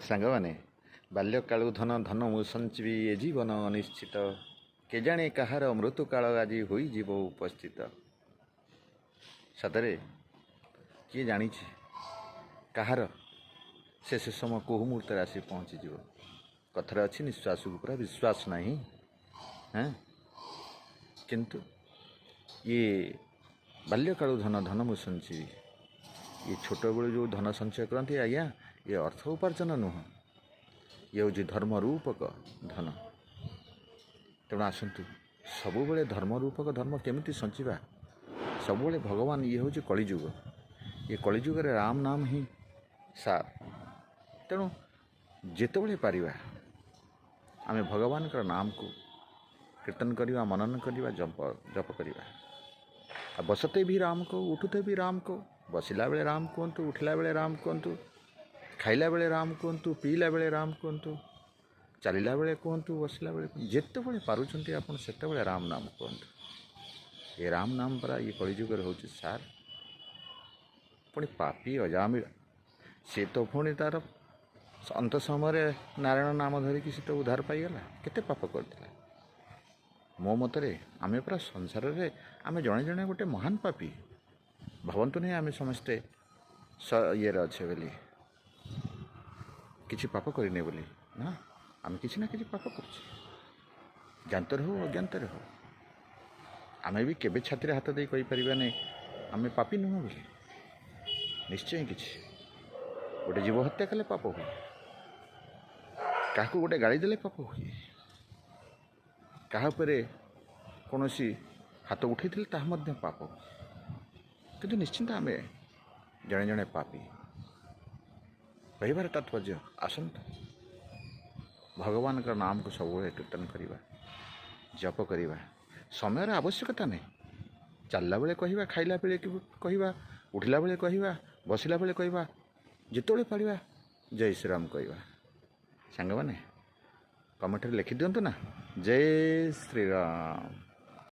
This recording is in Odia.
ସାଙ୍ଗମାନେ ବାଲ୍ୟକାଳୁ ଧନ ଧନ ମୁଁ ସଞ୍ଚିବି ଏ ଜୀବନ ଅନିଶ୍ଚିତ କେଜାଣେ କାହାର ମୃତ୍ୟୁକାଳ ଆଜି ହୋଇଯିବ ଉପସ୍ଥିତ। ସତରେ କିଏ ଜାଣିଛି କାହାର ଶେଷ ସମୟ କେଉଁ ମୁହୂର୍ତ୍ତରେ ଆସି ପହଞ୍ଚିଯିବ। କଥାରେ ଅଛି ନିଶ୍ୱାସକୁ ପୁରା ବିଶ୍ୱାସ ନାହିଁ। କିନ୍ତୁ ଇଏ ବାଲ୍ୟକାଳୁ ଧନ ଧନ ମୁଁ ସଞ୍ଚିବି, ଇଏ ଛୋଟବେଳୁ ଯେଉଁ ଧନ ସଞ୍ଚୟ କରନ୍ତି ଆଜ୍ଞା, ଇଏ ଅର୍ଥ ଉପାର୍ଜନ ନୁହଁ, ଇଏ ହେଉଛି ଧର୍ମ ରୂପକ ଧନ। ତେଣୁ ଆସନ୍ତୁ ସବୁବେଳେ ଧର୍ମ ରୂପକ ଧର୍ମ କେମିତି ସଞ୍ଚିବା। ସବୁବେଳେ ଭଗବାନ ଇଏ ହେଉଛି କଳିଯୁଗ, ଏ କଳିଯୁଗରେ ରାମ ନାମ ହିଁ ସାର। ତେଣୁ ଯେତେବେଳେ ପାରିବା ଆମେ ଭଗବାନଙ୍କର ନାମକୁ କୀର୍ତ୍ତନ କରିବା, ମନନ କରିବା, ଜପ କରିବା। ଆଉ ବସତେ ବି ରାମ କହୁ, ଉଠୁତେ ବି ରାମ କହୁ। ବସିଲା ବେଳେ ରାମ କୁହନ୍ତୁ, ଉଠିଲା ବେଳେ ରାମ କୁହନ୍ତୁ, ଖାଇଲା ବେଳେ ରାମ କୁହନ୍ତୁ, ପିଇଲା ବେଳେ ରାମ କୁହନ୍ତୁ, ଚାଲିଲା ବେଳେ କୁହନ୍ତୁ, ବସିଲା ବେଳେ ଯେତେବେଳେ ପାରୁଛନ୍ତି ଆପଣ ସେତେବେଳେ ରାମ ନାମ କୁହନ୍ତୁ। ଏ ରାମ ନାମ ପରା ଇଏ କଳିଯୁଗରେ ହେଉଛି ସାର। ପୁଣି ପାପୀ ଅଜାମିଳ ସେ ତ ପୁଣି ତା'ର ଅନ୍ତ ସମୟରେ ନାରାୟଣ ନାମ ଧରିକି ସେ ତ ଉଦ୍ଧାର ପାଇଗଲା। କେତେ ପାପ କରିଥିଲା। ମୋ ମତରେ ଆମେ ପୁରା ସଂସାରରେ ଆମେ ଜଣେ ଜଣେ ଗୋଟେ ମହାନ ପାପୀ। ଭାବନ୍ତୁ ନାହିଁ ଆମେ ସମସ୍ତେ ଇଏରେ ଅଛେ ବୋଲି, କିଛି ପାପ କରିନେ ବୋଲି ନା, ଆମେ କିଛି ନା କିଛି ପାପ କରୁଛେ, ଜ୍ଞାତରେ ହଉ ଅଜ୍ଞାତରେ ହଉ। ଆମେ ବି କେବେ ଛାତିରେ ହାତ ଦେଇ କହିପାରିବା ନାହିଁ ଆମେ ପାପୀ ନୁହଁ ବୋଲି। ନିଶ୍ଚୟ କିଛି ଗୋଟେ ଜୀବ ହତ୍ୟା କଲେ ପାପ ହୁଏ, କାହାକୁ ଗୋଟେ ଗାଳି ଦେଲେ ପାପ ହୁଏ, କାହା ଉପରେ କୌଣସି ହାତ ଉଠାଇଥିଲେ ତାହା ମଧ୍ୟ ପାପ। କିନ୍ତୁ ନିଶ୍ଚିନ୍ତ ଆମେ ଜଣେ ଜଣେ ପାପୀ। କହିବାର ତାତ୍ପର୍ଯ୍ୟ ଆସନ୍ତୁ ଭଗବାନଙ୍କର ନାମକୁ ସବୁବେଳେ କୀର୍ତ୍ତନ କରିବା, ଜପ କରିବା। ସମୟର ଆବଶ୍ୟକତା ନାହିଁ। ଚାଲିଲା ବେଳେ କହିବା, ଖାଇଲା ବେଳେ କହିବା, ଉଠିଲା ବେଳେ କହିବା, ବସିଲା ବେଳେ କହିବା, ଯେତେବେଳେ ପାରିବା ଜୟ ଶ୍ରୀରାମ କହିବା। ସାଙ୍ଗମାନେ କମେଣ୍ଟରେ ଲେଖିଦିଅନ୍ତୁ ନା, ଜୟ ଶ୍ରୀରାମ।